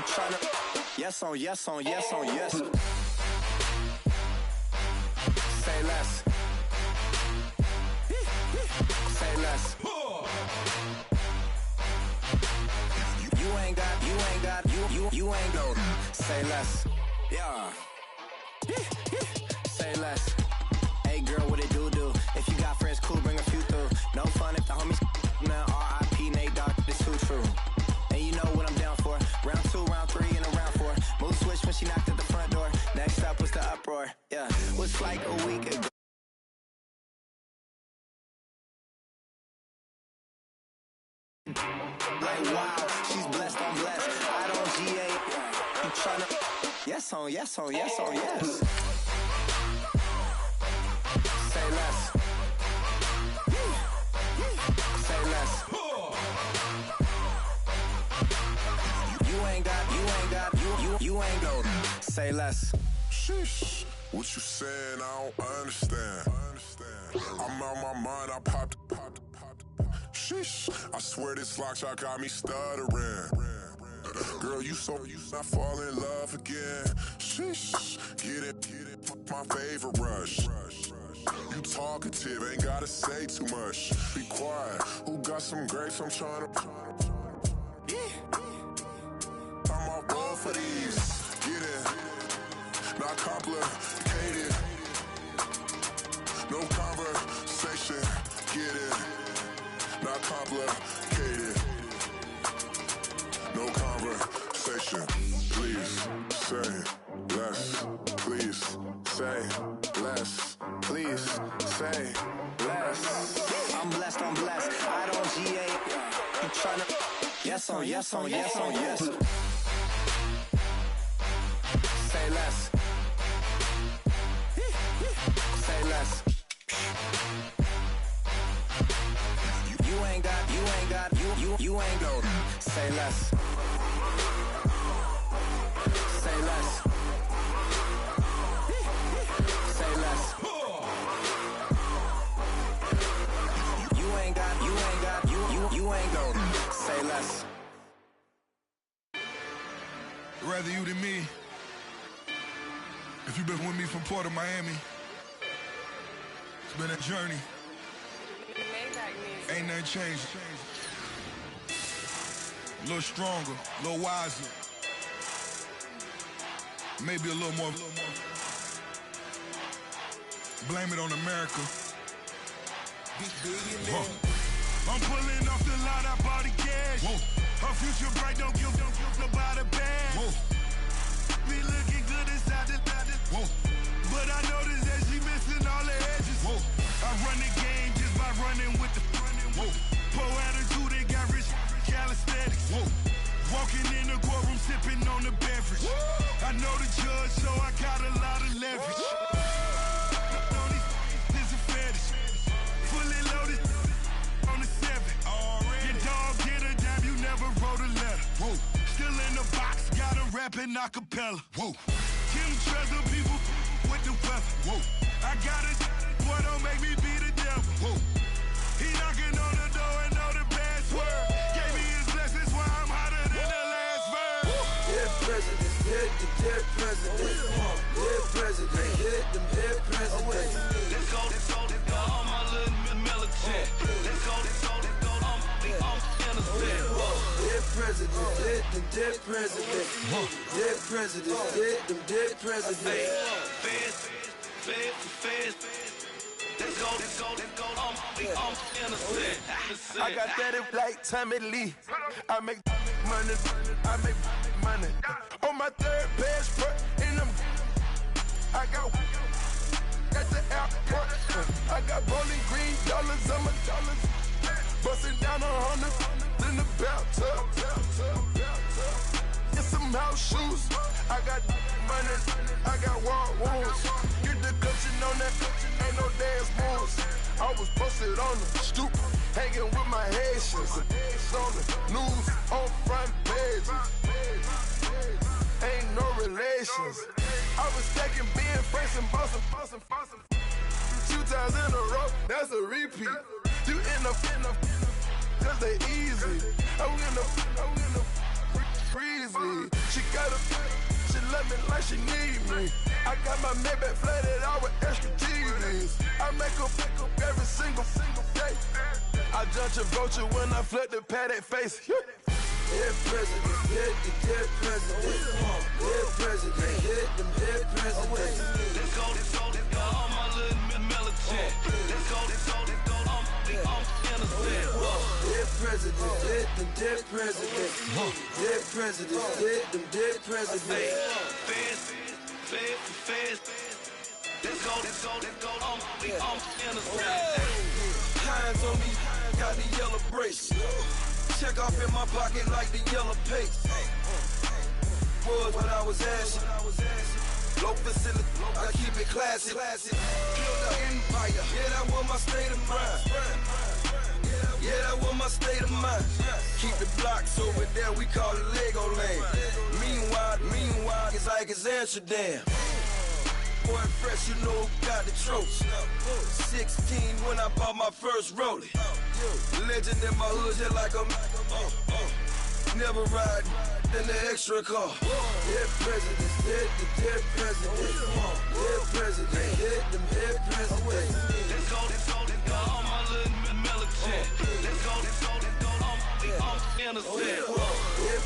tryna. Yes on yes on yes on yes. Say less. Say less. You ain't got, you ain't go. Say less. Yeah. Say less. Hey girl, what it do? If you got friends, cool, bring a few through. No fun if the homies, man, R.I.P. Nate Dogg, this too true. And you know what I'm down for. Round 2, round 3, and a round 4. Mood switch when she knocked at the front door. Next up was the uproar. Yeah, was like a week ago. Like wow, she's blessed, I'm blessed. I don't GA. You tryna. Yes on yes on yes on yes. Say less. Say less. You ain't got, you ain't go. Say less. Sheesh. What you saying? I don't understand. I'm out my mind. I popped. Sheesh. I swear this lock shot got me stuttering. Girl, you not fall in love again. Sheesh. Get it. My favorite rush. You talkative, ain't gotta say too much. Be quiet. Who got some grapes? I'm tryna. I'm all roll for these. Get it. Not complicated. No conversation. Get it. Not complicated. No conversation. Please say less. Please say less. Please say less. I'm blessed, I don't GA. You tryna. Yes on yes on yes on yes. Say less. Say less. You ain't got, you ain't go. Say less. Say less. Say less. You ain't got, you ain't go. Say less. Rather you than me. If you've been with me from Port of Miami, it's been a journey. Ain't nothing changed. A little stronger, a little wiser. Maybe a little more. Blame it on America. I'm pulling off the lot, I bought the cash. Whoa. Her future bright, don't give nobody bad. Whoa. Be looking good inside the whoa. But I noticed that she missing all the edges. Whoa. I run the game just by running with the whoa. Poor attitude, they got rich calisthenics. Whoa. Walking in the courtroom, sipping on the beverage. Whoa. I know the judge, so I got a lot of leverage. This a fetish. Fully loaded on the 7. Your dog get a dime, you never wrote a letter. Whoa. Still in the box, got him rapping acapella. Whoa. Kim treasure people with the weapon. Whoa. I got it, boy, don't make me be the devil. Whoa. He knocking on the door and know the password. Gave me his blessings while I'm hotter than the last verse. Dead presidents, dead presidents. Dead president, dead presidents. Let's go, all my little militant. Let's go, I'm innocent. Dead presidents, dead presidents. Dead presidents, dead presidents. Feds. Let's go, I'm innocent. I got that if like Tommy Lee. I make money. On my third passport, and I got at the airport. I got bowling green dollars on my dollars. Busting down 100 in the bathtub. Get some house shoes. I got money. I got war wounds. Get the cushion on that. Ain't no dance moves. I was posted on the stoop, hanging with my Haitians. On the news, on front pages. Ain't no relations. I was stacking being friends and bossing. 2 times in a row, that's a repeat. You end up, cause they easy. I'm in the freezy. She love me like she need me. I got my Maybach flooded out with extra TVs. I make her every single day. I judge a vulture when I flood the paddock face. Dead president, dead president. Dead president, dead president. Let's go, all my little militant. Let's go, I'm innocent. Dead president, dead president. Dead president, dead president. Fast. Let's go, I'm innocent. Hands on me, got the yellow brace. Check off in my pocket like the yellow paste. Was what I was asking. Low facility, I keep it classy. Build an empire, yeah, that was my state of mind. Yeah, that was my state of mind. Keep the blocks over there, we call it Lego land. Meanwhile, it's like it's Amsterdam. Boy, fresh, you know who got the tropes. 16 when I bought my first rollie. Legend in my hood, just like a never ride in the extra car. Dead presidents, dead presidents. Dead presidents, dead presidents. Let's go, all my little militant. Let's go, I'm innocent. Dead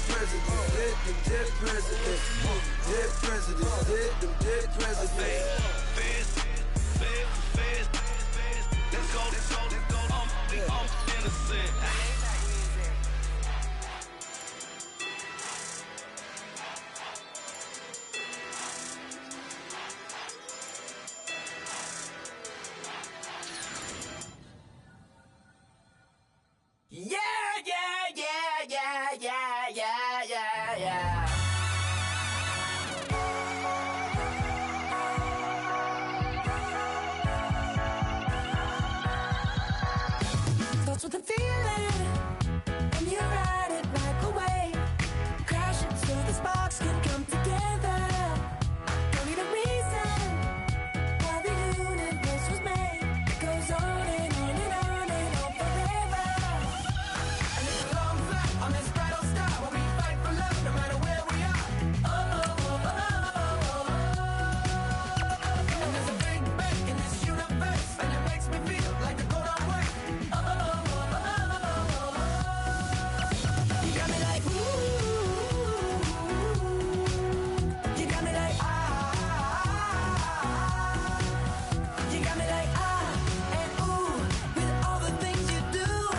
presidents, dead presidents. Dead presidents, dead presidents. Fast. Let's go, I'm innocent. Yeah. Starts with a feeling, and you ride it like a wave. Crashing so the sparks can come together. Don't need a reason why the universe was made. It goes on and on and on and on forever. And it's a long flight on this battle star where we fight for love no matter where we are. And there's a big bang in this universe, and it makes me feel like the gold on way. You got me like ooh, you got me like you got me like and ooh, with all the things you do,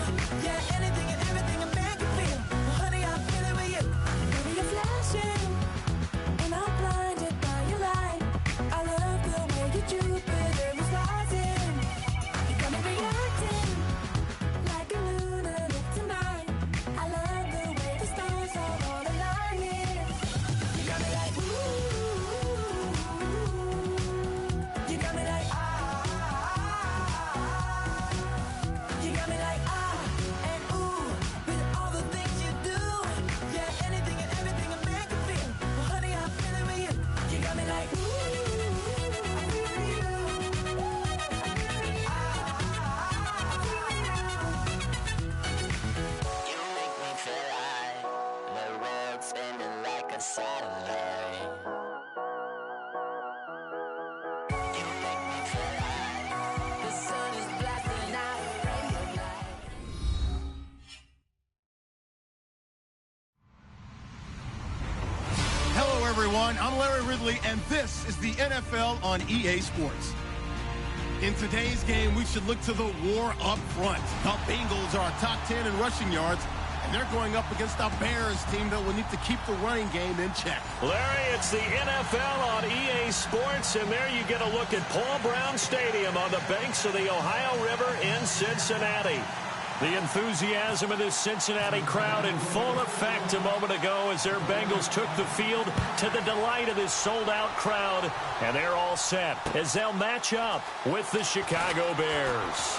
yeah, anything and everything a man can feel. Well, honey, I'm feeling with you. Baby, you're flashing, and I'm blinded by your light. I love the way you Jupiter is rising. You got me reacting like a lunatic tonight. I love the way the stars are all aligning. You got me like ooh, you got me like you got me like and ooh, with all the things you do, yeah, anything and everything a man can feel. Well, honey, I'm feeling with you. You got me like ooh, You make me feel like the world's spinning like a satellite. You make me feel like the sun is blasting out a ray of light. Hello, everyone. I'm Larry Ridley, and this is the NFL on EA Sports. In today's game, we should look to the war up front. The Bengals are top 10 in rushing yards, and they're going up against a Bears team that will need to keep the running game in check. Larry, it's the NFL on EA Sports, and there you get a look at Paul Brown Stadium on the banks of the Ohio River in Cincinnati. The enthusiasm of this Cincinnati crowd in full effect a moment ago as their Bengals took the field to the delight of this sold-out crowd. And they're all set as they'll match up with the Chicago Bears.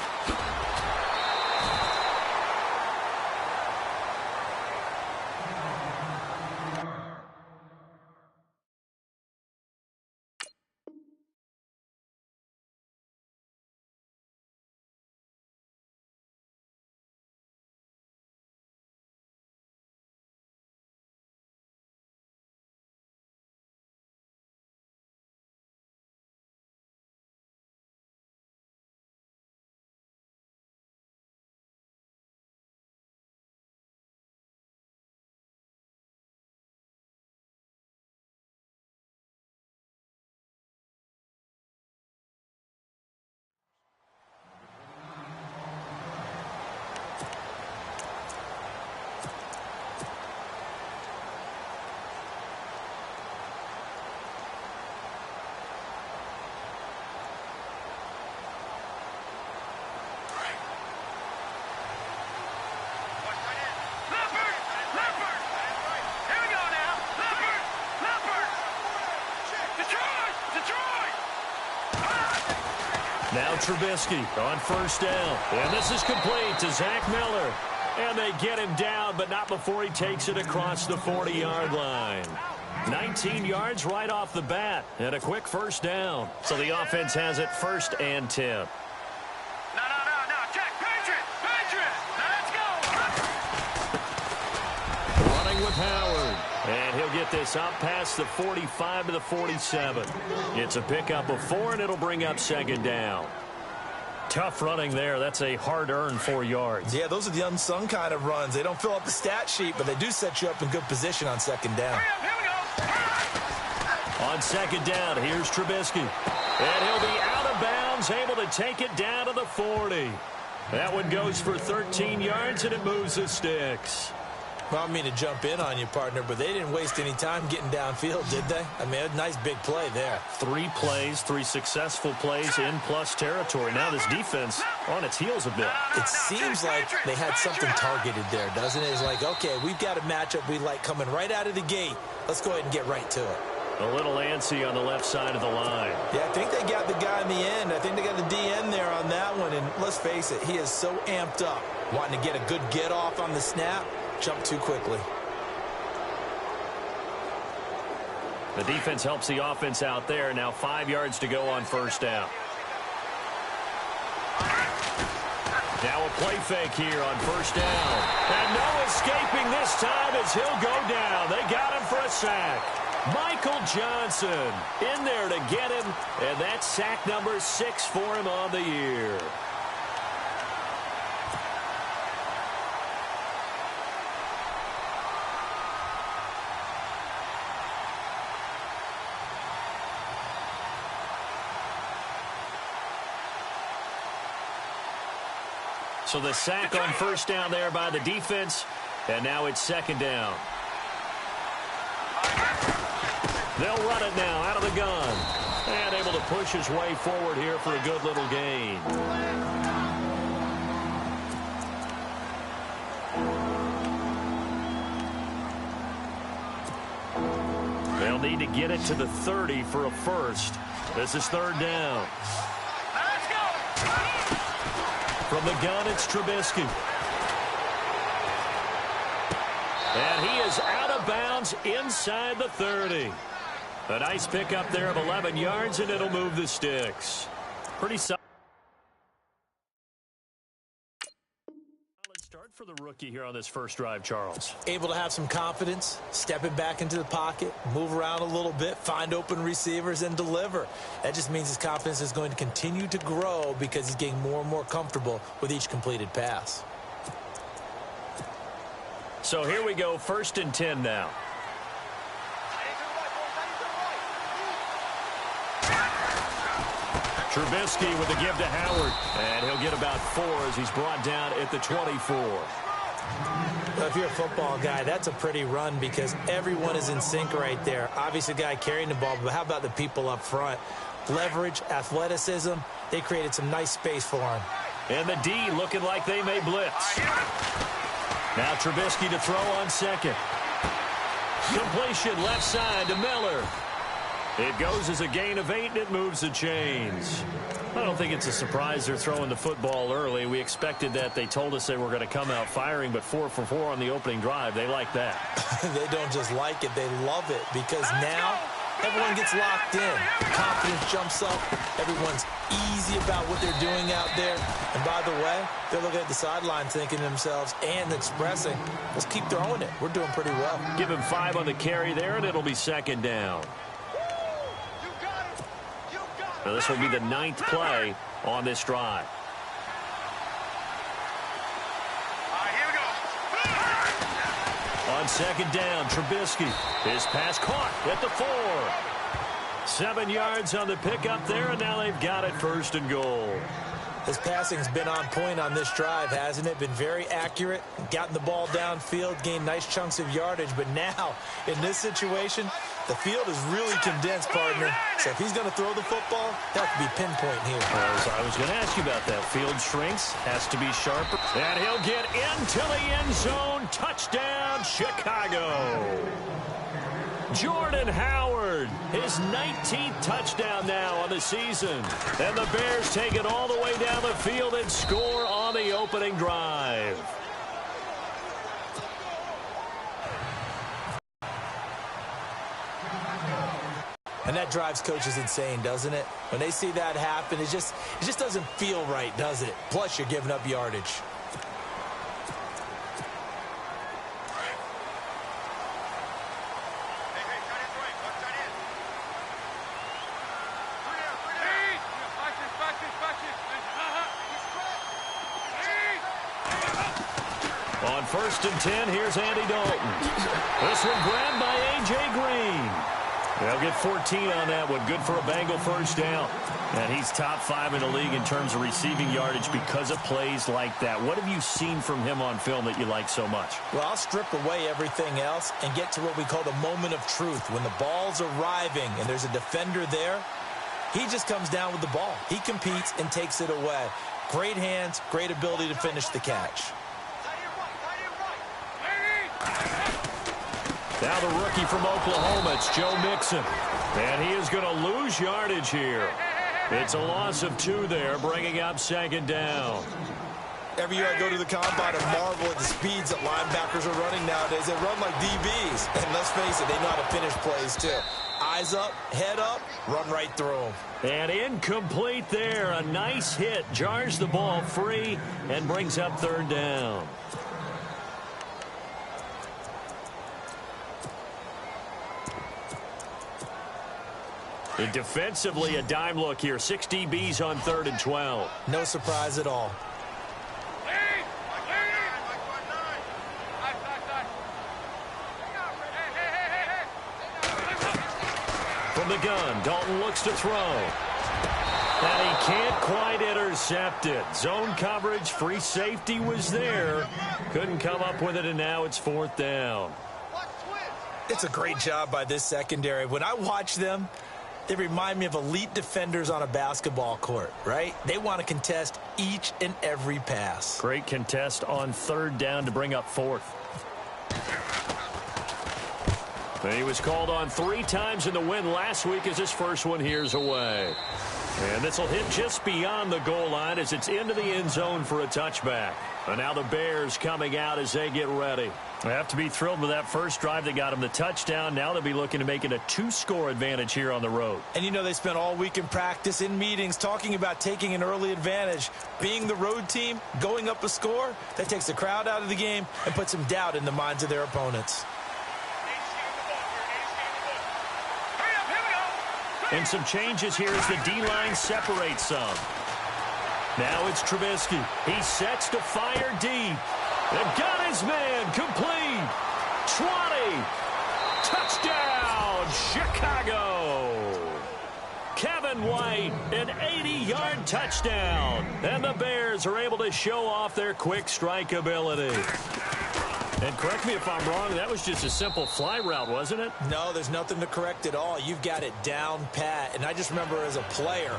Now Trubisky on first down. And this is complete to Zach Miller. And they get him down, but not before he takes it across the 40-yard line. 19 yards right off the bat, and a quick first down. So the offense has it 1st and 10. No, Jack, Patriot, let's go. Running with Howard, and he'll get this up past the 45 to the 47. It's a pickup of 4, and it'll bring up 2nd down. Tough running there. That's a hard-earned 4 yards. Yeah, those are the unsung kind of runs. They don't fill up the stat sheet, but they do set you up in good position on 2nd down. Here we go. On 2nd down, here's Trubisky. And he'll be out of bounds, able to take it down to the 40. That one goes for 13 yards, and it moves the sticks. Well, I don't mean to jump in on you, partner, but they didn't waste any time getting downfield, did they? I mean, a nice big play there. 3 plays, 3 successful plays in plus territory. Now this defense on its heels a bit. It seems like they had something targeted there, doesn't it? It's like, okay, we've got a matchup we like coming right out of the gate. Let's go ahead and get right to it. A little antsy on the left side of the line. Yeah, I think they got the guy in the end. I think they got the DN there on that one. And let's face it, he is so amped up, wanting to get a good get off on the snap. Jump too quickly. The defense helps the offense out there. Now 5 yards to go on first down. Now a play fake here on first down. And no escaping this time as he'll go down. They got him for a sack. Michael Johnson in there to get him. And that's sack number 6 for him on the year. So the sack on first down there by the defense, and now it's 2nd down. They'll run it now out of the gun, and able to push his way forward here for a good little gain. They'll need to get it to the 30 for a first. This is 3rd down. From the gun, it's Trubisky. And he is out of bounds inside the 30. A nice pickup there of 11 yards, and it'll move the sticks. Pretty solid start for the rookie here on this first drive, Charles. Able to have some confidence, stepping back into the pocket, move around a little bit, find open receivers, and deliver. That just means his confidence is going to continue to grow because he's getting more and more comfortable with each completed pass. So here we go, 1st and 10 now. Trubisky with the give to Howard. And he'll get about 4 as he's brought down at the 24. Well, if you're a football guy, that's a pretty run because everyone is in sync right there. Obviously, the guy carrying the ball, but how about the people up front? Leverage, athleticism, they created some nice space for him. And the D looking like they may blitz. Now Trubisky to throw on 2nd. Completion left side to Miller. It goes as a gain of 8, and it moves the chains. I don't think it's a surprise they're throwing the football early. We expected that. They told us they were going to come out firing, but 4 for 4 on the opening drive. They like that. They don't just like it. They love it because now everyone gets locked in. Confidence jumps up. Everyone's easy about what they're doing out there. And by the way, they're looking at the sideline thinking to themselves and expressing, let's keep throwing it. We're doing pretty well. Give him 5 on the carry there, and it'll be 2nd down. Now this will be the 9th play on this drive. On 2nd down, Trubisky. His pass caught at the 4. 7 yards on the pickup there, and now they've got it 1st and goal. His passing's been on point on this drive, hasn't it? Been very accurate, gotten the ball downfield, gained nice chunks of yardage. But now, in this situation, the field is really condensed, partner. So if he's going to throw the football, that could be pinpoint here. I was going to ask you about that. Field shrinks, has to be sharper. And he'll get into the end zone. Touchdown, Chicago. Jordan Howard, his 19th touchdown now on the season. And the Bears take it all the way down the field and score on the opening drive. And that drives coaches insane, doesn't it? When they see that happen, it just doesn't feel right, does it? Plus, you're giving up yardage. On 1st and 10, here's Andy Dalton. This one grabbed by A.J. Green. They'll get 14 on that one. Good for a Bengal first down. And he's top 5 in the league in terms of receiving yardage because of plays like that. What have you seen from him on film that you like so much? Well, I'll strip away everything else and get to what we call the moment of truth. When the ball's arriving and there's a defender there, he just comes down with the ball. He competes and takes it away. Great hands, great ability to finish the catch. Now the rookie from Oklahoma, it's Joe Mixon. And he is going to lose yardage here. It's a loss of 2 there, bringing up 2nd down. Every year I go to the combine and marvel at the speeds that linebackers are running nowadays. They run like DBs. And let's face it, they know how to finish plays too. Eyes up, head up, run right through them. And incomplete there. A nice hit. Jars the ball free and brings up 3rd down. Defensively, a dime look here. 6 DBs on 3rd and 12. No surprise at all. From the gun, Dalton looks to throw. And he can't quite intercept it. Zone coverage, free safety was there. Couldn't come up with it, and now it's 4th down. It's a great job by this secondary. When I watch them, they remind me of elite defenders on a basketball court, right? They want to contest each and every pass. Great contest on 3rd down to bring up 4th. And he was called on 3 times in the win last week as his first one here's away. And this will hit just beyond the goal line as it's into the end zone for a touchback. And now the Bears coming out as they get ready. They have to be thrilled with that first drive that got them the touchdown. Now they'll be looking to make it a 2-score advantage here on the road. And you know they spent all week in practice, in meetings, talking about taking an early advantage. Being the road team, going up a score, that takes the crowd out of the game and puts some doubt in the minds of their opponents. And some changes here as the D-line separates some. Now it's Trubisky. He sets to fire deep. They've got his man complete. 20. Touchdown, Chicago. Kevin White, an 80-yard touchdown. And the Bears are able to show off their quick strike ability. And correct me if I'm wrong, that was just a simple fly route, wasn't it? No, there's nothing to correct at all. You've got it down pat. And I just remember as a player,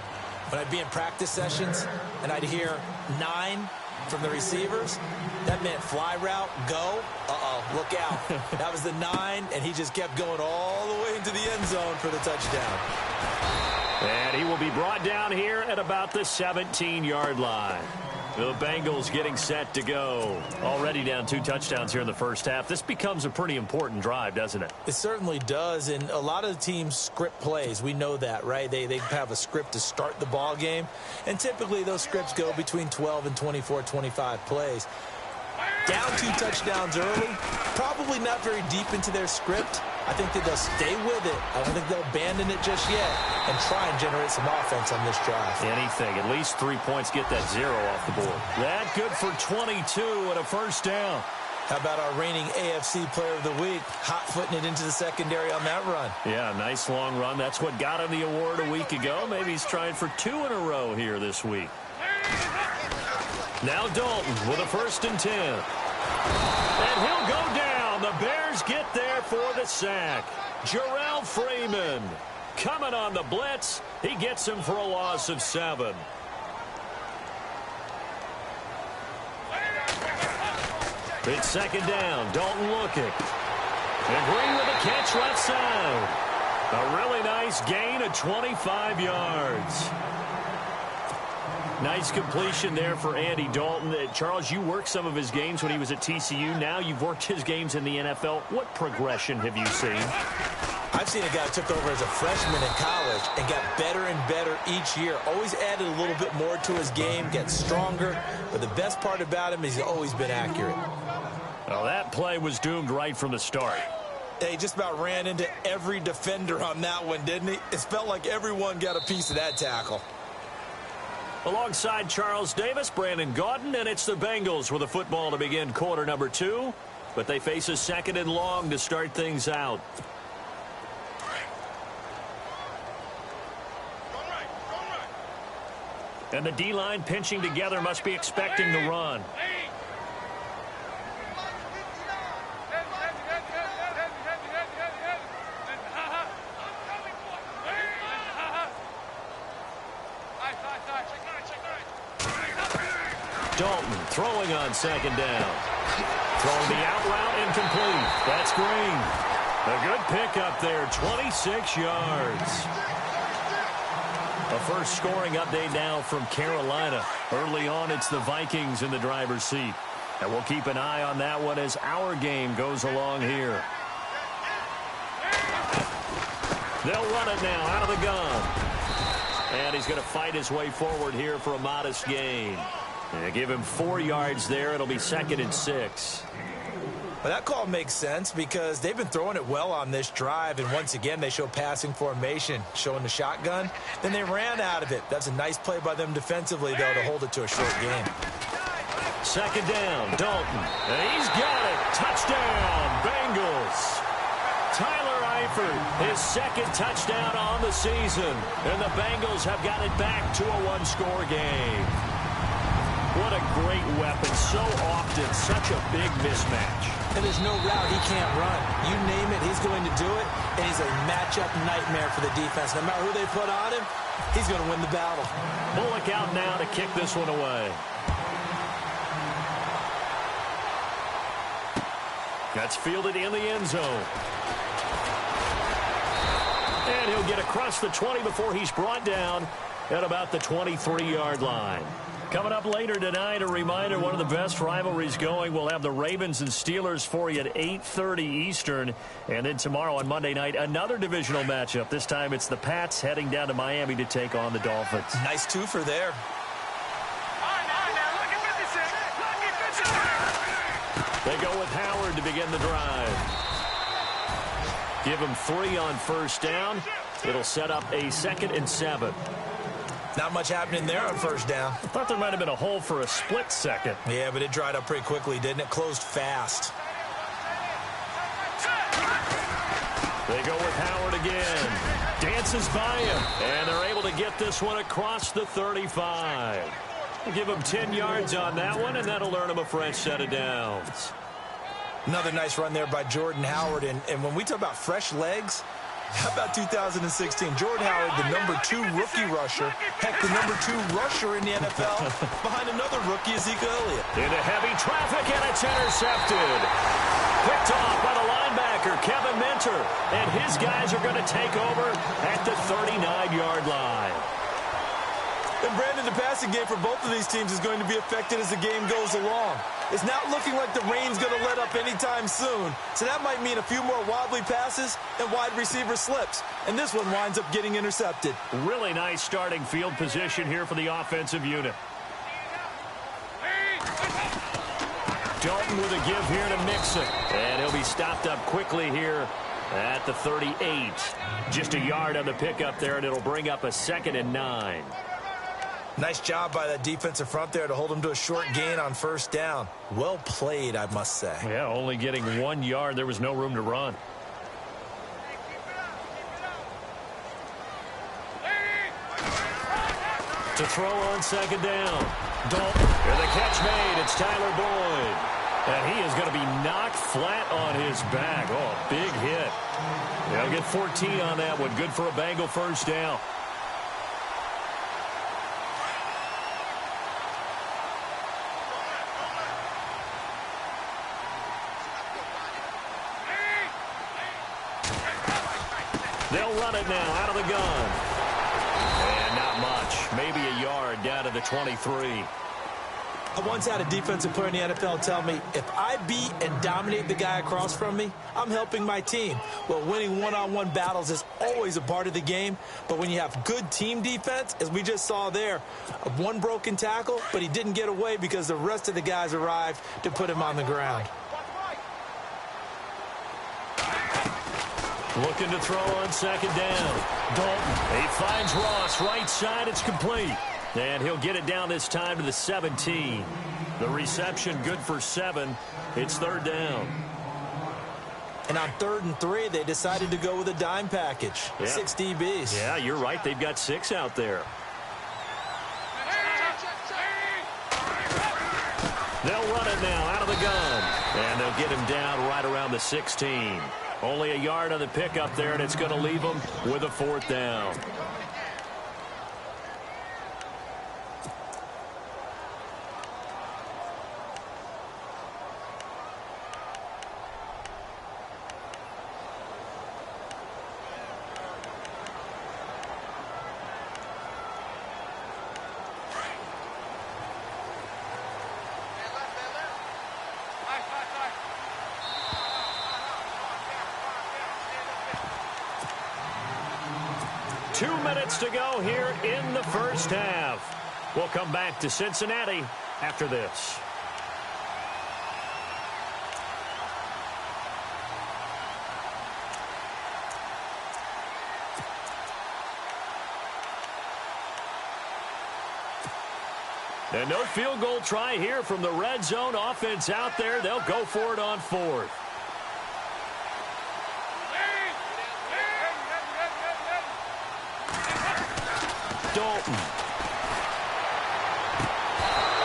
when I'd be in practice sessions and I'd hear 9 from the receivers, that meant fly route, go, look out. That was the 9, and he just kept going all the way into the end zone for the touchdown. And he will be brought down here at about the 17-yard line. The Bengals getting set to go. Already down 2 touchdowns here in the first half. This becomes a pretty important drive, doesn't it? It certainly does, and a lot of the teams script plays. We know that, right? They have a script to start the ball game, and typically those scripts go between 12 and 24, 25 plays. Down 2 touchdowns early, probably not very deep into their script. I think that they'll stay with it. I don't think they'll abandon it just yet and try and generate some offense on this drive. Anything. At least 3 points, get that 0 off the board. That good for 22 and a first down. How about our reigning AFC Player of the Week, hot-footing it into the secondary on that run? Yeah, nice long run. That's what got him the award a week ago. Maybe he's trying for 2 in a row here this week. Now Dalton with a 1st and 10. And he'll go down. The Bears get there for the sack. Jarrell Freeman coming on the blitz. He gets him for a loss of 7. It's 2nd down. Dalton looking. And Green with a catch left side. A really nice gain of 25 yards. Nice completion there for Andy Dalton. Charles, you worked some of his games when he was at TCU. Now you've worked his games in the NFL. What progression have you seen? I've seen a guy who took over as a freshman in college and got better and better each year. Always added a little bit more to his game, gets stronger. But the best part about him is he's always been accurate. Well, that play was doomed right from the start. He just about ran into every defender on that one, didn't he? It felt like everyone got a piece of that tackle. Alongside Charles Davis, Brandon Gaudin, and it's the Bengals with a football to begin quarter number 2. But they face a 2nd and long to start things out. And the D-line pinching together, must be expecting the run. Dalton throwing on 2nd down. Throwing the out route incomplete. That's Green. A good pickup there, 26 yards. A first scoring update now from Carolina. Early on, it's the Vikings in the driver's seat. And we'll keep an eye on that one as our game goes along here. They'll run it now out of the gun. And he's going to fight his way forward here for a modest gain. And give him 4 yards there. It'll be 2nd and 6. Well, that call makes sense because they've been throwing it well on this drive, and once again they show passing formation, showing the shotgun. Then they ran out of it. That's a nice play by them defensively, though, to hold it to a short game. 2nd down, Dalton. And he's got it. Touchdown, Bengals. Tyler Eifert, his 2nd touchdown on the season. And the Bengals have got it back to a 1-score game. What a great weapon. So often, such a big mismatch. And there's no route he can't run. You name it, he's going to do it. And he's a matchup nightmare for the defense. No matter who they put on him, he's going to win the battle. Bullock out now to kick this one away. That's fielded in the end zone. And he'll get across the 20 before he's brought down at about the 23-yard line. Coming up later tonight, a reminder, one of the best rivalries going. We'll have the Ravens and Steelers for you at 8:30 Eastern. And then tomorrow on Monday night, another divisional matchup. This time it's the Pats heading down to Miami to take on the Dolphins. Nice twofer there. They go with Howard to begin the drive. Give him 3 on 1st down. It'll set up a 2nd and 7. Not much happening there on 1st down. I thought there might have been a hole for a split second. Yeah, but it dried up pretty quickly, didn't it? Closed fast. They go with Howard again. Dances by him. And they're able to get this one across the 35. We'll give him 10 yards on that one, and that'll earn him a fresh set of downs. Another nice run there by Jordan Howard. And when we talk about fresh legs, how about 2016? Jordan Howard, the #2 rookie rusher. Heck, the #2 rusher in the NFL behind another rookie, Ezekiel Elliott. Into heavy traffic, and it's intercepted. Picked off by the linebacker, Kevin Minter. And his guys are going to take over at the 39-yard line. And Brandon, the passing game for both of these teams is going to be affected as the game goes along. It's not looking like the rain's going to let up anytime soon. So that might mean a few more wobbly passes and wide receiver slips. And this one winds up getting intercepted. Really nice starting field position here for the offensive unit. Dalton with a give here to Mixon. And he'll be stopped up quickly here at the 38. Just a yard on the pickup there, and it'll bring up a 2nd and 9. Nice job by that defensive front there to hold him to a short gain on 1st down. Well played, I must say. Yeah, only getting 1 yard. There was no room to run. To throw on 2nd down. Dalton. And the catch made. It's Tyler Boyd. And he is going to be knocked flat on his back. Oh, big hit. They'll get 14 on that one. Good for a Bengal 1st down. They'll run it now out of the gun. And not much. Maybe a yard down to the 23. I once had a defensive player in the NFL tell me, if I beat and dominate the guy across from me, I'm helping my team. Well, winning one-on-one battles is always a part of the game, but when you have good team defense, as we just saw there, one broken tackle, but he didn't get away because the rest of the guys arrived to put him on the ground. Looking to throw on second down. Dalton, he finds Ross right side. It's complete. And he'll get it down this time to the 17. The reception good for 7. It's third down. And on 3rd and 3, they decided to go with a dime package. Yeah. 6 DBs. Yeah, you're right. They've got 6 out there. They'll run it now out of the gun. And they'll get him down right around the 16. Only a yard on the pickup there, and it's going to leave them with a 4th down. To go here in the first half. We'll come back to Cincinnati after this. And no field goal try here from the red zone offense out there. They'll go for it on 4th. Dalton.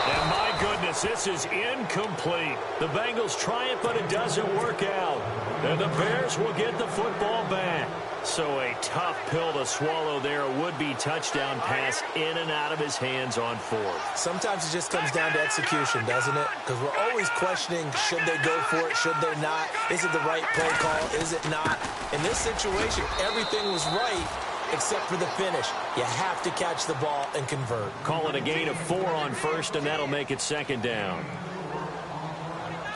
And my goodness, this is incomplete. The Bengals try it, but it doesn't work out. And the Bears will get the football back. So a tough pill to swallow there. A would-be touchdown pass in and out of his hands on 4th. Sometimes it just comes down to execution, doesn't it? Because we're always questioning, should they go for it, should they not? Is it the right play call? Is it not? In this situation, everything was right, except for the finish. You have to catch the ball and convert. Call it a gain of 4 on 1st, and that'll make it 2nd down.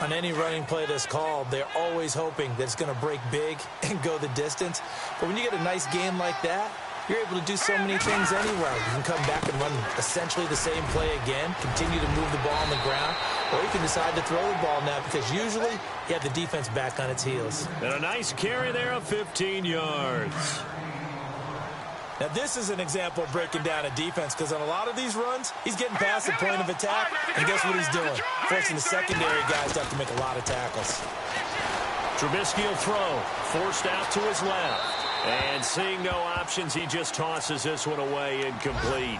On any running play that's called, they're always hoping that it's going to break big and go the distance. But when you get a nice game like that, you're able to do so many things anyway. You can come back and run essentially the same play again, continue to move the ball on the ground, or you can decide to throw the ball now because usually you have the defense back on its heels. And a nice carry there of 15 yards. Now, this is an example of breaking down a defense because on a lot of these runs, he's getting past the point of attack, and guess what he's doing? Forcing the secondary guys to have to make a lot of tackles. Trubisky will throw, forced out to his left. And seeing no options, he just tosses this one away, incomplete.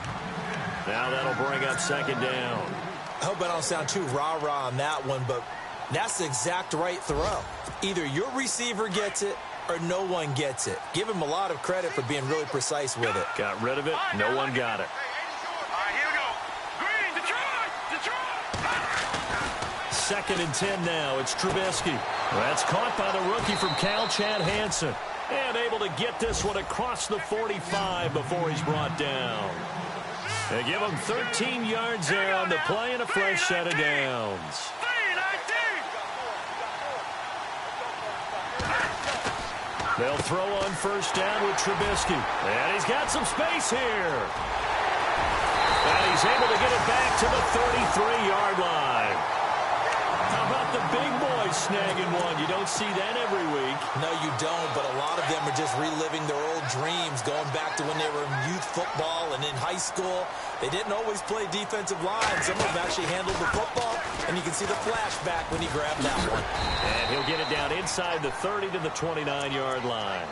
Now that'll bring up 2nd down. I hope I don't sound too rah-rah on that one, but that's the exact right throw. Either your receiver gets it, or no one gets it. Give him a lot of credit for being really precise with it. Got rid of it. No one got it. Here we go. Green, Detroit. 2nd and 10 now. It's Trubisky. That's caught by the rookie from Cal, Chad Hansen. And able to get this one across the 45 before he's brought down. They give him 13 yards there on the play and a fresh set of downs. They'll throw on 1st down with Trubisky. And he's got some space here. And he's able to get it back to the 33-yard line. How about the big boys snagging one? You don't see that every week. No, you don't, but a lot of them are just reliving their old dreams, going back to when they were in youth football and in high school. They didn't always play defensive line. Some of them actually handled the football, and you can see the flashback when he grabbed that one. And he'll get it down inside the 30 to the 29-yard line.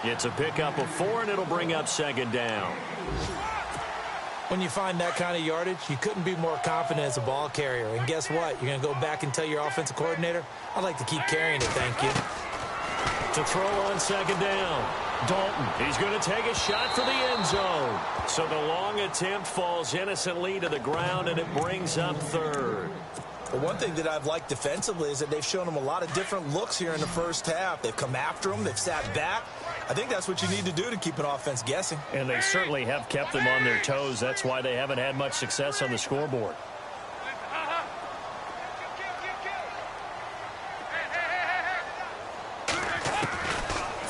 It's a pickup of 4, and it'll bring up 2nd down. When you find that kind of yardage, you couldn't be more confident as a ball carrier. And guess what? You're going to go back and tell your offensive coordinator, I'd like to keep carrying it, thank you. To throw on 2nd down. Dalton, he's going to take a shot for the end zone. So the long attempt falls innocently to the ground, and it brings up 3rd. Well, one thing that I've liked defensively is that they've shown them a lot of different looks here in the first half. They've come after them. They've sat back. I think that's what you need to do to keep an offense guessing. And they certainly have kept them on their toes. That's why they haven't had much success on the scoreboard.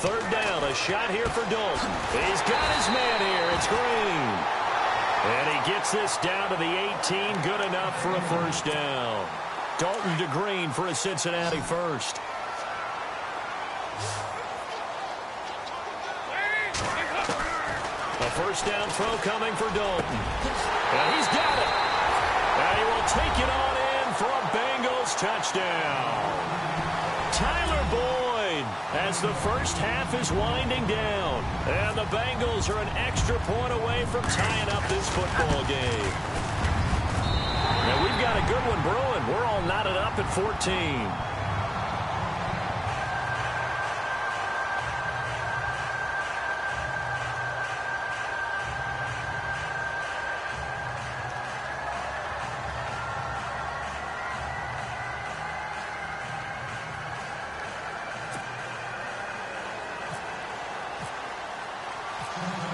Third down, a shot here for Dalton. He's got his man here. It's Green. And he gets this down to the 18. Good enough for a first down. Dalton to Green for a Cincinnati first. A first down throw coming for Dalton. And he's got it. And he will take it on in for a Bengals touchdown. Tyler Boyd as the first half is winding down. And the Bengals are an extra point away from tying up this football game. And we've got a good one brewing. We're all knotted up at 14.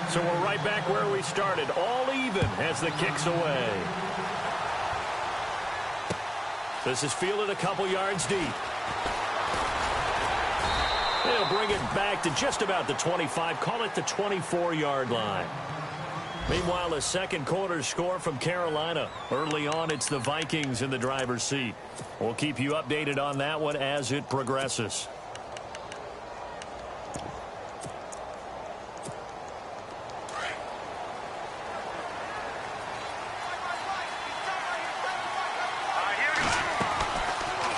So we're right back where we started, all even as the kick's away. This is fielded a couple yards deep. They'll bring it back to just about the 25, call it the 24-yard line. Meanwhile, a second quarter score from Carolina. Early on, it's the Vikings in the driver's seat. We'll keep you updated on that one as it progresses.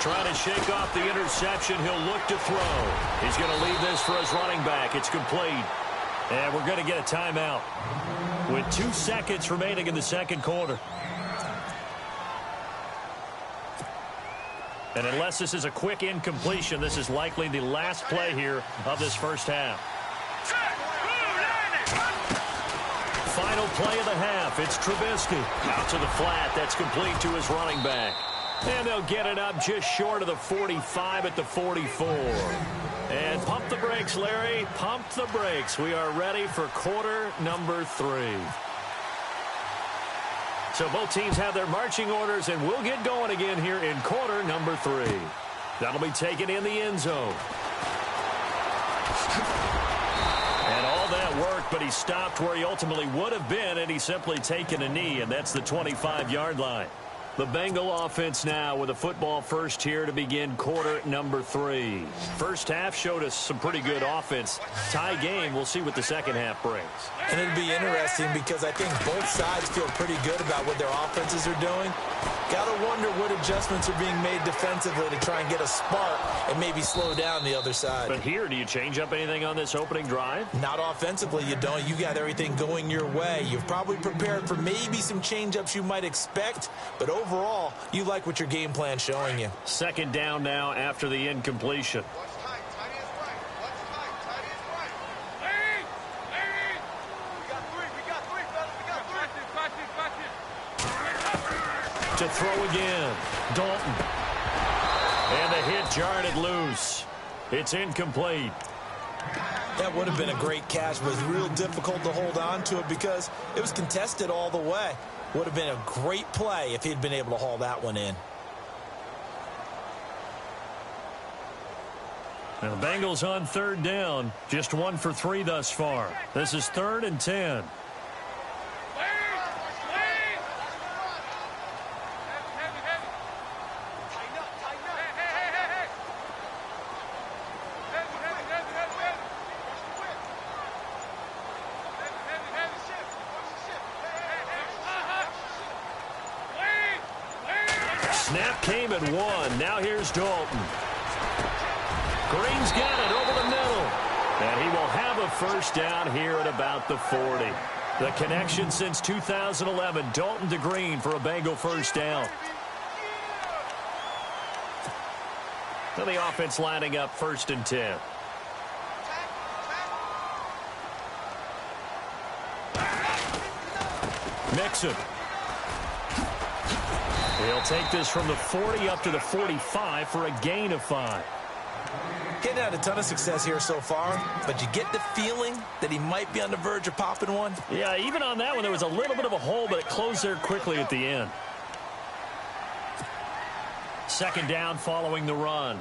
Trying to shake off the interception. He'll look to throw. He's going to leave this for his running back. It's complete. And we're going to get a timeout with 2 seconds remaining in the second quarter. And unless this is a quick incompletion, this is likely the last play here of this first half. Final play of the half. It's Trubisky. Out to the flat. That's complete to his running back. And they'll get it up just short of the 45 at the 44. And pump the brakes, Larry. Pump the brakes. We are ready for quarter number 3. So both teams have their marching orders, and we'll get going again here in quarter number 3. That'll be taken in the end zone. And all that worked, but he stopped where he ultimately would have been, and he's simply taken a knee, and that's the 25-yard line. The Bengal offense now with a football first here to begin quarter number 3. First half showed us some pretty good offense. Tie game, we'll see what the second half brings. And it'll be interesting because I think both sides feel pretty good about what their offenses are doing. Got to wonder what adjustments are being made defensively to try and get a spark and maybe slow down the other side. But here, do you change up anything on this opening drive? Not offensively, you don't. You got everything going your way. You've probably prepared for maybe some change-ups you might expect, but overall, you like what your game plan's showing you. Second down now after the incompletion. To throw again, Dalton. And the hit jarred it loose. It's incomplete. That would have been a great catch, but it was real difficult to hold on to it because it was contested all the way. Would have been a great play if he'd been able to haul that one in. Now the Bengals on third down. Just 1 for 3 thus far. This is 3rd and 10. Snap came at 1. Now here's Dalton. Green's got it over the middle. And he will have a first down here at about the 40. The connection since 2011. Dalton to Green for a Bengal first down. So the offense lining up 1st and 10. Mixon. He'll take this from the 40 up to the 45 for a gain of 5. Getting had a ton of success here so far, but you get the feeling that he might be on the verge of popping one. Yeah, even on that one, there was a little bit of a hole, but it closed there quickly at the end. Second down following the run.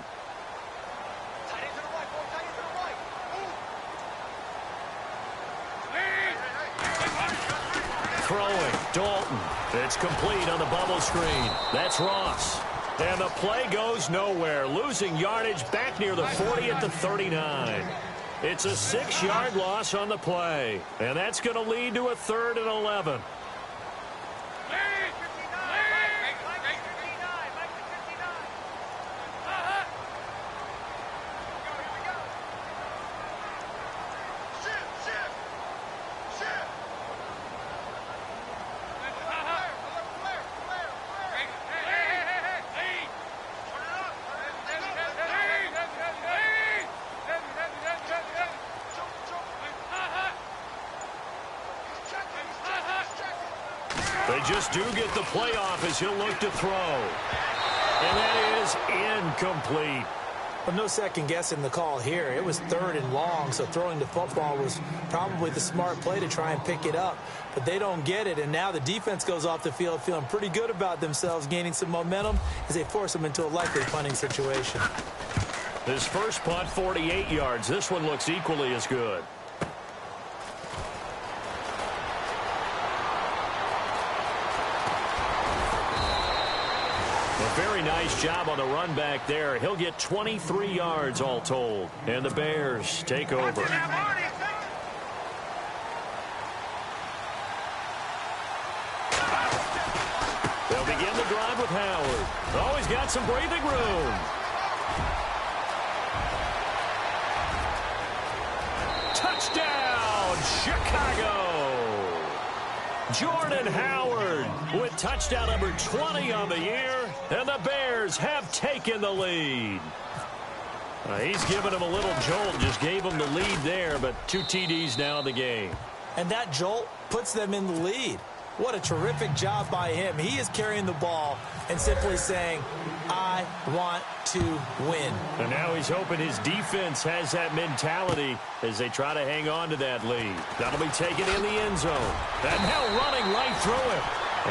Throwing, Dalton. It's complete on the bubble screen. That's Ross. And the play goes nowhere, losing yardage back near the 40 at the 39. It's a 6-yard loss on the play, and that's going to lead to a 3rd and 11. They just do get the playoff as he'll look to throw. And that is incomplete. But no second guessing the call here. It was 3rd and long, so throwing the football was probably the smart play to try and pick it up. But they don't get it, and now the defense goes off the field feeling pretty good about themselves, gaining some momentum as they force them into a likely punting situation. His first punt, 48 yards. This one looks equally as good. Very nice job on the run back there. He'll get 23 yards all told. And the Bears take over. They'll begin the drive with Howard. Always got some breathing room. Touchdown, Chicago! Jordan Howard with touchdown number 20 on the year, and the Bears have taken the lead. He's given him a little jolt, just gave him the lead there, but 2 TDs now in the game. And that jolt puts them in the lead. What a terrific job by him. He is carrying the ball and simply saying, I want to win. And now he's hoping his defense has that mentality as they try to hang on to that lead. That'll be taken in the end zone. And now running right through him.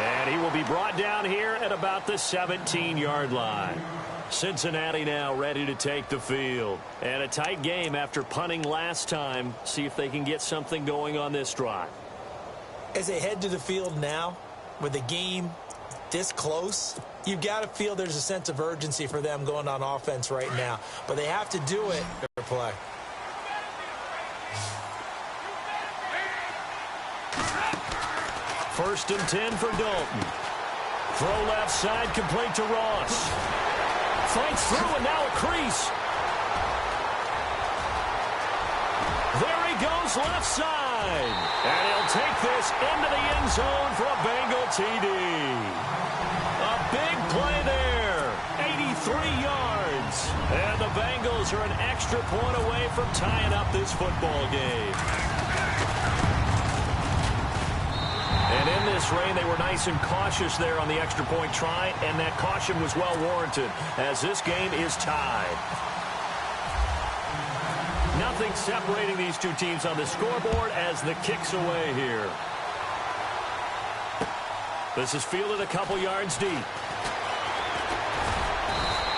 And he will be brought down here at about the 17-yard line. Cincinnati now ready to take the field. And a tight game after punting last time. See if they can get something going on this drive. As they head to the field now, with the game this close, you've got to feel there's a sense of urgency for them going on offense right now. But they have to do it. Their play. First and 10 for Dalton. Throw left side, complete to Ross. Fights through and now a crease. There he goes left side. And he'll take this into the end zone for a Bengal TD. A big play there. 83 yards. And the Bengals are an extra point away from tying up this football game. And in this rain, they were nice and cautious there on the extra point try, and that caution was well warranted as this game is tied. Nothing separating these two teams on the scoreboard as the kick's away here. This is fielded a couple yards deep.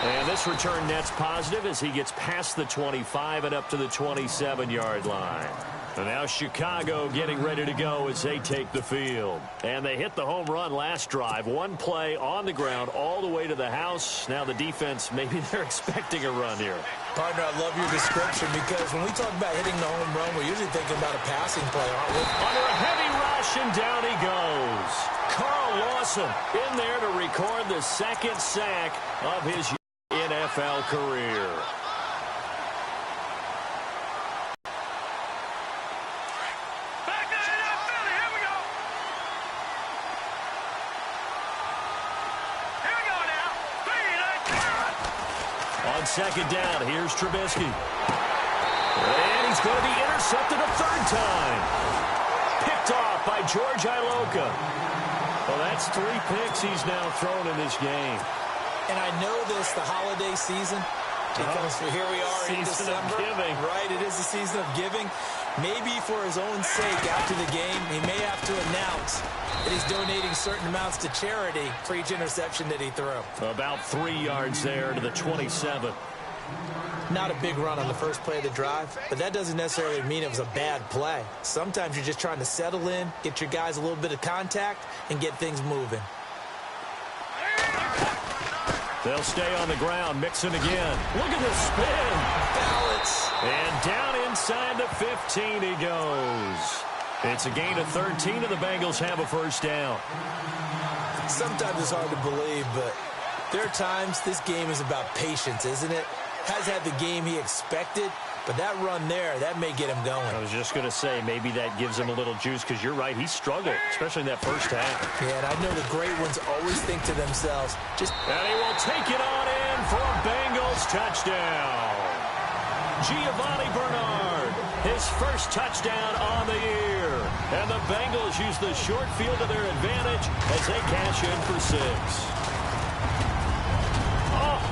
And this return net's positive as he gets past the 25 and up to the 27-yard line. And now Chicago getting ready to go as they take the field. And they hit the home run last drive. One play on the ground all the way to the house. Now the defense, maybe they're expecting a run here. Partner, I love your description because when we talk about hitting the home run, we're usually thinking about a passing play, aren't we? Under a heavy rush, and down he goes. Carl Lawson in there to record the second sack of his NFL career. On second down, here's Trubisky. And he's going to be intercepted a third time. Picked off by George Iloka. Well, that's 3 picks he's now thrown in this game. And I know this, the holiday season, because here we are in December. Giving. Right, it is the season of giving. Maybe for his own sake after the game, he may have to announce that he's donating certain amounts to charity for each interception that he threw. About 3 yards there to the 27. Not a big run on the first play of the drive, but that doesn't necessarily mean it was a bad play. Sometimes you're just trying to settle in, get your guys a little bit of contact, and get things moving. They'll stay on the ground. Mixon again. Look at the spin. Balance. And down inside the 15 he goes. It's a gain of 13, and the Bengals have a first down. Sometimes it's hard to believe, but there are times this game is about patience, isn't it? Has had the game he expected, but that run there, that may get him going. I was just going to say, maybe that gives him a little juice, because you're right, he struggled, especially in that first half. Yeah, and I know the great ones always think to themselves, And he will take it on in for a Bengals touchdown. Giovanni Bernard, his first touchdown on the year. And the Bengals use the short field to their advantage as they cash in for 6.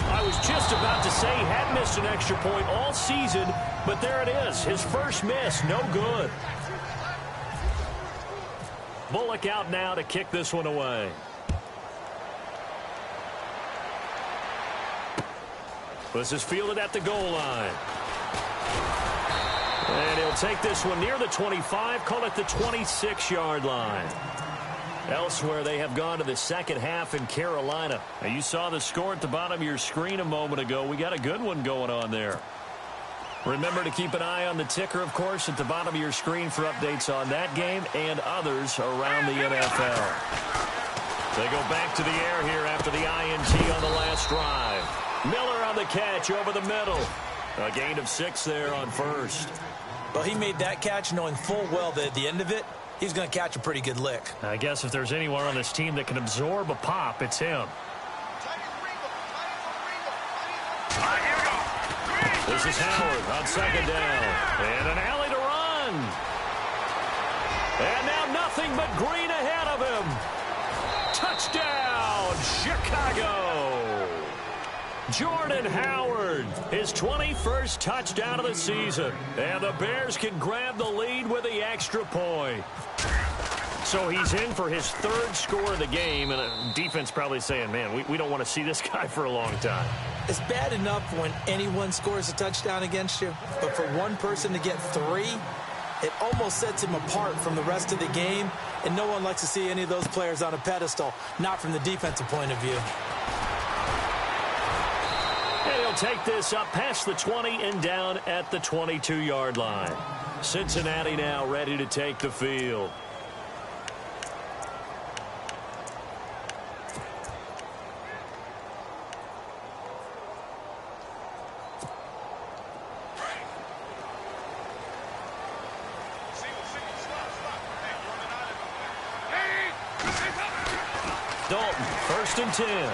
I was just about to say he had missed an extra point all season, but there it is. His first miss, no good. Bullock out now to kick this one away. This is fielded at the goal line. And he'll take this one near the 25, call it the 26-yard line. Elsewhere, they have gone to the second half in Carolina. Now, you saw the score at the bottom of your screen a moment ago. We got a good one going on there. Remember to keep an eye on the ticker, of course, at the bottom of your screen for updates on that game and others around the NFL. They go back to the air here after the INT on the last drive. Miller on the catch over the middle. A gain of 6 there on first. Well, he made that catch knowing full well that at the end of it, he's going to catch a pretty good lick. I guess if there's anyone on this team that can absorb a pop, it's him. This is Howard on second down. And an alley to run. And now nothing but green ahead of him. Touchdown, Chicago. Jordan Howard, his 21st touchdown of the season. And the Bears can grab the lead with the extra point. So he's in for his 3rd score of the game, and the defense probably saying, man, we don't want to see this guy for a long time. It's bad enough when anyone scores a touchdown against you, but for one person to get 3, it almost sets him apart from the rest of the game, and no one likes to see any of those players on a pedestal, not from the defensive point of view. And he'll take this up past the 20 and down at the 22-yard line. Cincinnati now ready to take the field. Dalton, 1st and 10.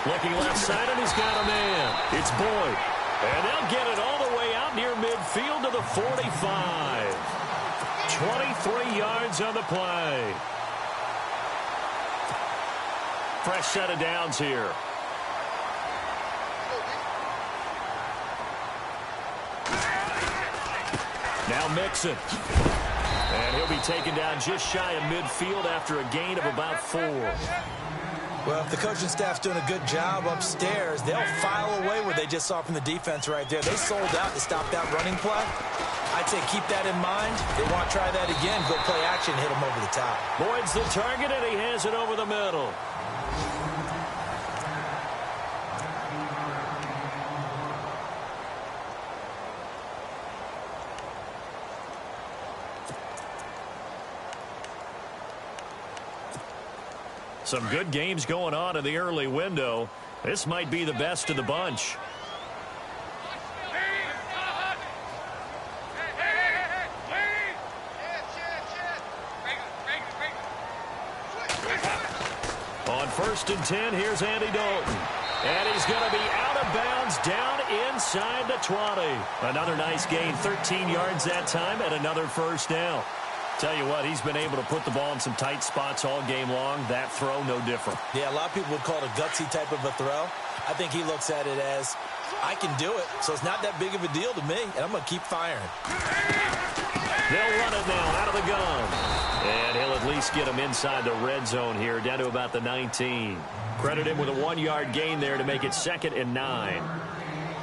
Looking left side, and he's got a man. It's Boyd. And they'll get it all the way out near midfield to the 45. 23 yards on the play. Fresh set of downs here. Now Mixon. And he'll be taken down just shy of midfield after a gain of about 4. Well, if the coaching staff's doing a good job upstairs, they'll file away what they just saw from the defense right there. They sold out to stop that running play. I'd say keep that in mind. They want to try that again, go play action, hit him over the top. Boyd's the target, and he has it over the middle. Some good games going on in the early window. This might be the best of the bunch. On 1st and 10, here's Andy Dalton. And he's going to be out of bounds down inside the 20. Another nice gain, 13 yards that time, and another first down. Tell you what, he's been able to put the ball in some tight spots all game long. That throw, no different. Yeah, a lot of people would call it a gutsy type of a throw. I think he looks at it as, I can do it, so it's not that big of a deal to me, and I'm going to keep firing. They'll run it now out of the gun. And he'll at least get him inside the red zone here, down to about the 19. Credit him with a 1-yard gain there to make it 2nd and 9.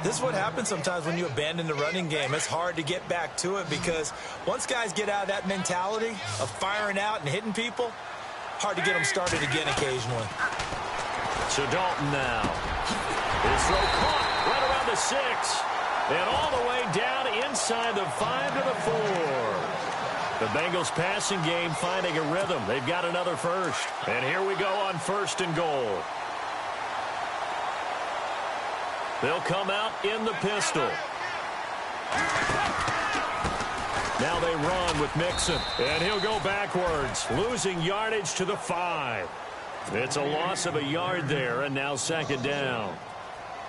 This is what happens sometimes when you abandon the running game. It's hard to get back to it because once guys get out of that mentality of firing out and hitting people, hard to get them started again occasionally. So Dalton now. His throw caught right around the 6. And all the way down inside the 5 to the 4. The Bengals passing game finding a rhythm. They've got another first. And here we go on 1st and goal. They'll come out in the pistol. Now they run with Mixon. And he'll go backwards, losing yardage to the 5. It's a loss of a yard there, and now 2nd down.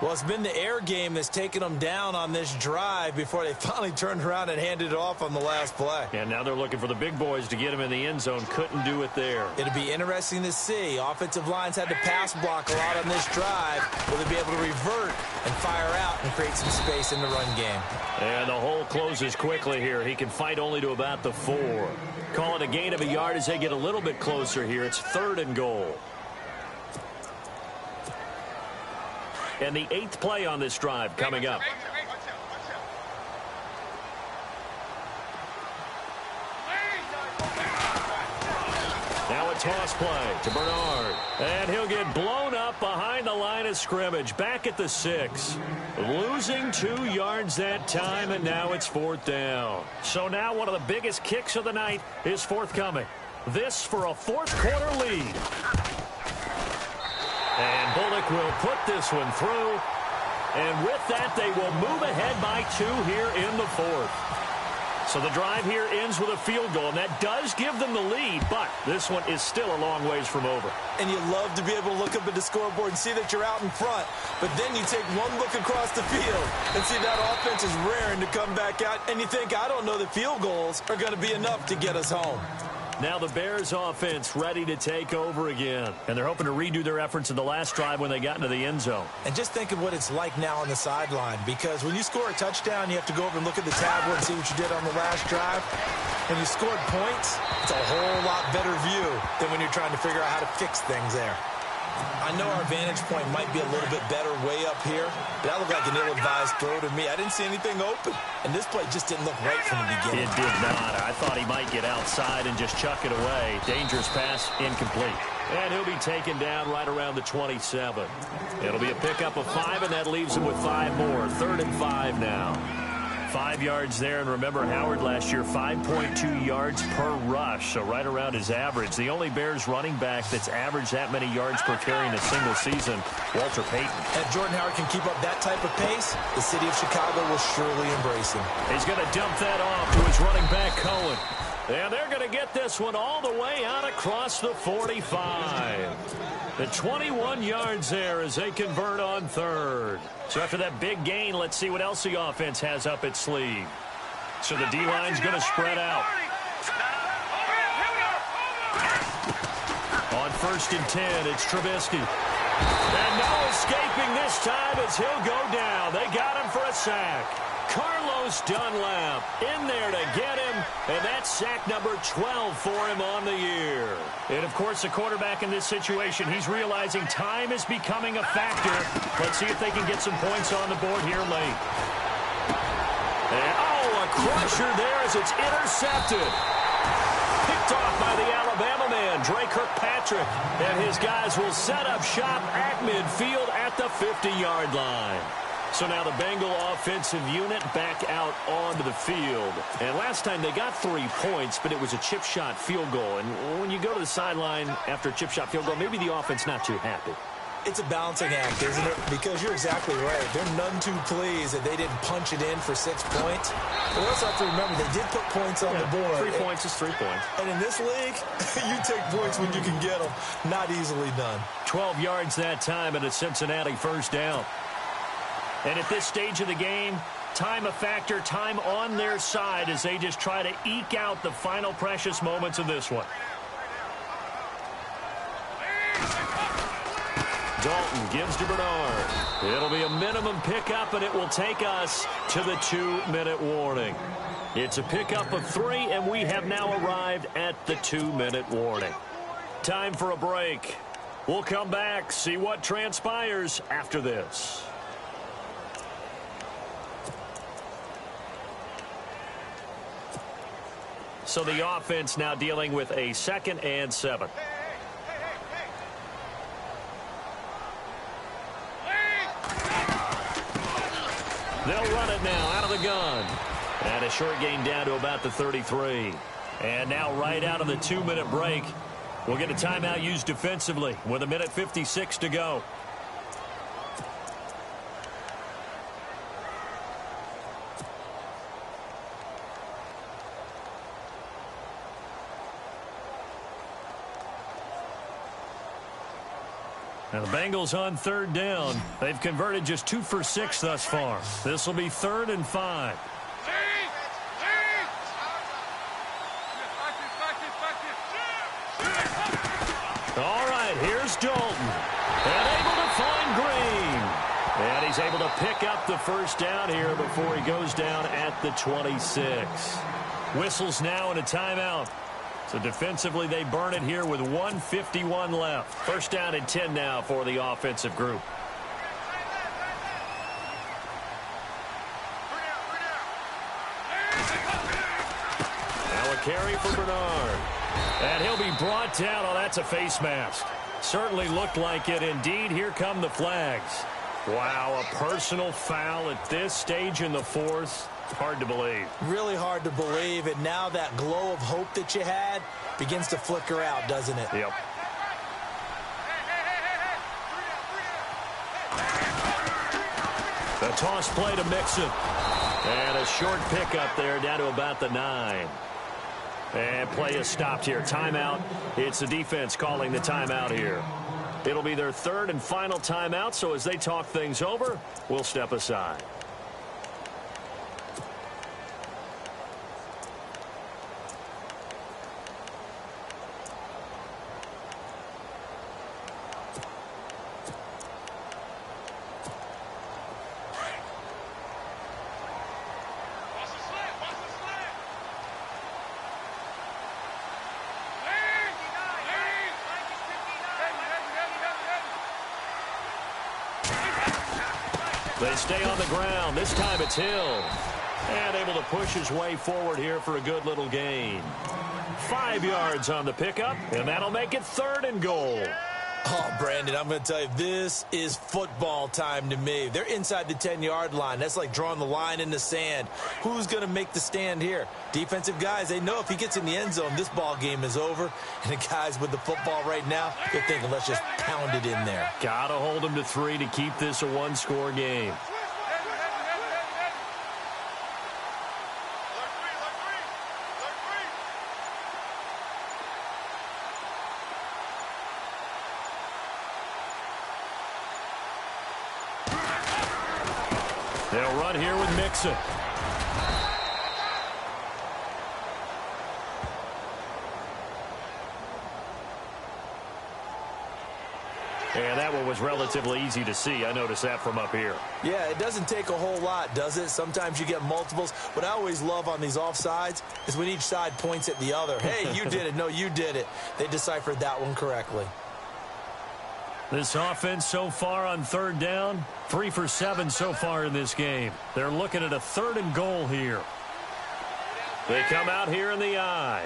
Well, it's been the air game that's taken them down on this drive before they finally turned around and handed it off on the last play. And now they're looking for the big boys to get him in the end zone. Couldn't do it there. It'll be interesting to see. Offensive lines had to pass block a lot on this drive. Will they be able to revert and fire out and create some space in the run game? And the hole closes quickly here. He can fight only to about the 4. Call it a gain of a yard as they get a little bit closer here. It's 3rd and goal. And the 8th play on this drive coming up. Now a toss play to Bernard. And he'll get blown up behind the line of scrimmage. Back at the 6. Losing 2 yards that time, and now it's 4th down. So now one of the biggest kicks of the night is forthcoming. This for a 4th quarter lead. And Bullock will put this one through. And with that, they will move ahead by 2 here in the 4th. So the drive here ends with a field goal, and that does give them the lead, but this one is still a long ways from over. And you love to be able to look up at the scoreboard and see that you're out in front, but then you take one look across the field and see that offense is raring to come back out, and you think, I don't know that field goals are going to be enough to get us home. Now the Bears offense ready to take over again. And they're hoping to redo their efforts in the last drive when they got into the end zone. And just think of what it's like now on the sideline, because when you score a touchdown, you have to go over and look at the tablet and see what you did on the last drive. When you scored points, it's a whole lot better view than when you're trying to figure out how to fix things there. I know our vantage point might be a little bit better way up here, but that looked like an ill-advised throw to me. I didn't see anything open, and this play just didn't look right from the beginning. It did not. I thought he might get outside and just chuck it away. Dangerous pass, incomplete. And he'll be taken down right around the 27. It'll be a pickup of 5, and that leaves him with 5 more. 3rd and 5 now. 5 yards there, and remember Howard last year, 5.2 yards per rush, so right around his average. The only Bears running back that's averaged that many yards per carry in a single season, Walter Payton. If Jordan Howard can keep up that type of pace, the city of Chicago will surely embrace him. He's going to dump that off to his running back, Cohen. And they're going to get this one all the way out across the 45. The 21 yards there as they convert on 3rd. So after that big gain, let's see what else the offense has up its sleeve. So the D-line's going to spread out. On 1st and 10, it's Trubisky. And no escaping this time as he'll go down. They got him for a sack. Carlos Dunlap in there to get him, and that's sack number 12 for him on the year. And, of course, the quarterback in this situation, he's realizing time is becoming a factor. Let's see if they can get some points on the board here late. And, a crusher there as it's intercepted. Picked off by the Alabama man, Dre Kirkpatrick. And his guys will set up shop at midfield at the 50-yard line. So now the Bengal offensive unit back out onto the field. And last time they got 3 points, but it was a chip shot field goal. And when you go to the sideline after a chip shot field goal, maybe the offense not too happy. It's a balancing act, isn't it? Because you're exactly right. They're none too pleased that they didn't punch it in for 6 points. But we also have to remember they did put points on the board. 3 points is 3 points. And in this league, you take points when you can get them. Not easily done. 12 yards that time, and a Cincinnati 1st down. And at this stage of the game, Time a factor, time on their side as they just try to eke out the final precious moments of this one. Dalton gives to Bernard. It'll be a minimum pickup, and it will take us to the 2-minute warning. It's a pickup of 3, and we have now arrived at the 2-minute warning. Time for a break. We'll come back, see what transpires after this. So the offense now dealing with a 2nd and 7. They'll run it now out of the gun. And a short gain down to about the 33. And now right out of the 2-minute break, we'll get a timeout used defensively with 1:56 to go. Now the Bengals on 3rd down. They've converted just 2 for 6 thus far. This will be 3rd and 5. All right, here's Dalton. And able to find Green. And he's able to pick up the 1st down here before he goes down at the 26. Whistles now and a timeout. So defensively, they burn it here with 1:51 left. 1st down and 10 now for the offensive group. Now a carry for Bernard. And he'll be brought down. Oh, that's a face mask. Certainly looked like it. Indeed, here come the flags. Wow, a personal foul at this stage in the 4th. Hard to believe. Really hard to believe. And now that glow of hope that you had begins to flicker out, doesn't it? Yep. The toss play to Mixon. And a short pickup there down to about the 9. And play is stopped here. Timeout. It's the defense calling the timeout here. It'll be their 3rd and final timeout, so as they talk things over, we'll step aside. They stay on the ground. This time it's Hill. And able to push his way forward here for a good little gain. 5 yards on the pickup, and that'll make it 3rd and goal. Oh, Brandon, I'm going to tell you, this is football time to me. They're inside the 10-yard line. That's like drawing the line in the sand. Who's going to make the stand here? Defensive guys, they know if he gets in the end zone, this ball game is over. And the guys with the football right now, they're thinking, let's just pound it in there. Got to hold them to 3 to keep this a 1-score game. They'll run here with Mixon. And that one was relatively easy to see. I noticed that from up here. Yeah, it doesn't take a whole lot, does it? Sometimes you get multiples. What I always love on these offsides is when each side points at the other. Hey, you did it. No, you did it. They deciphered that one correctly. This offense so far on 3rd down, 3 for 7 so far in this game. They're looking at a 3rd and goal here. They come out here in the eye.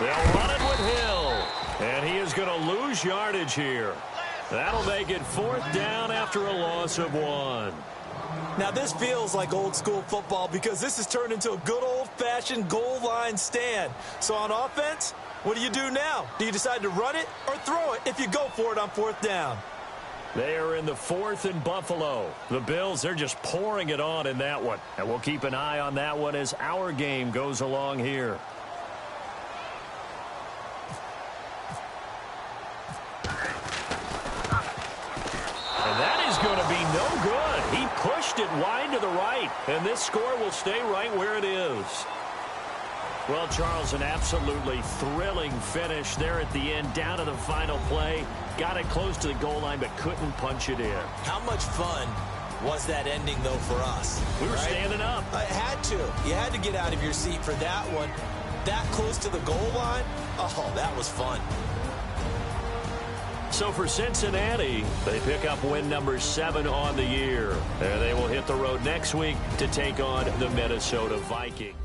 They'll run it with Hill. And he is going to lose yardage here. That'll make it 4th down after a loss of 1. Now, this feels like old-school football because this has turned into a good old-fashioned goal line stand. So on offense, what do you do now? Do you decide to run it or throw it if you go for it on 4th down? They are in the 4th in Buffalo. The Bills, they're just pouring it on in that one. And we'll keep an eye on that one as our game goes along here. And that is going to be no good. He pushed it wide to the right. And this score will stay right where it is. Well, Charles, an absolutely thrilling finish there at the end, down to the final play. Got it close to the goal line, but couldn't punch it in. How much fun was that ending, though, for us? We were standing up. I had to. You had to get out of your seat for that one. That close to the goal line? Oh, that was fun. So for Cincinnati, they pick up win number 7 on the year. And they will hit the road next week to take on the Minnesota Vikings.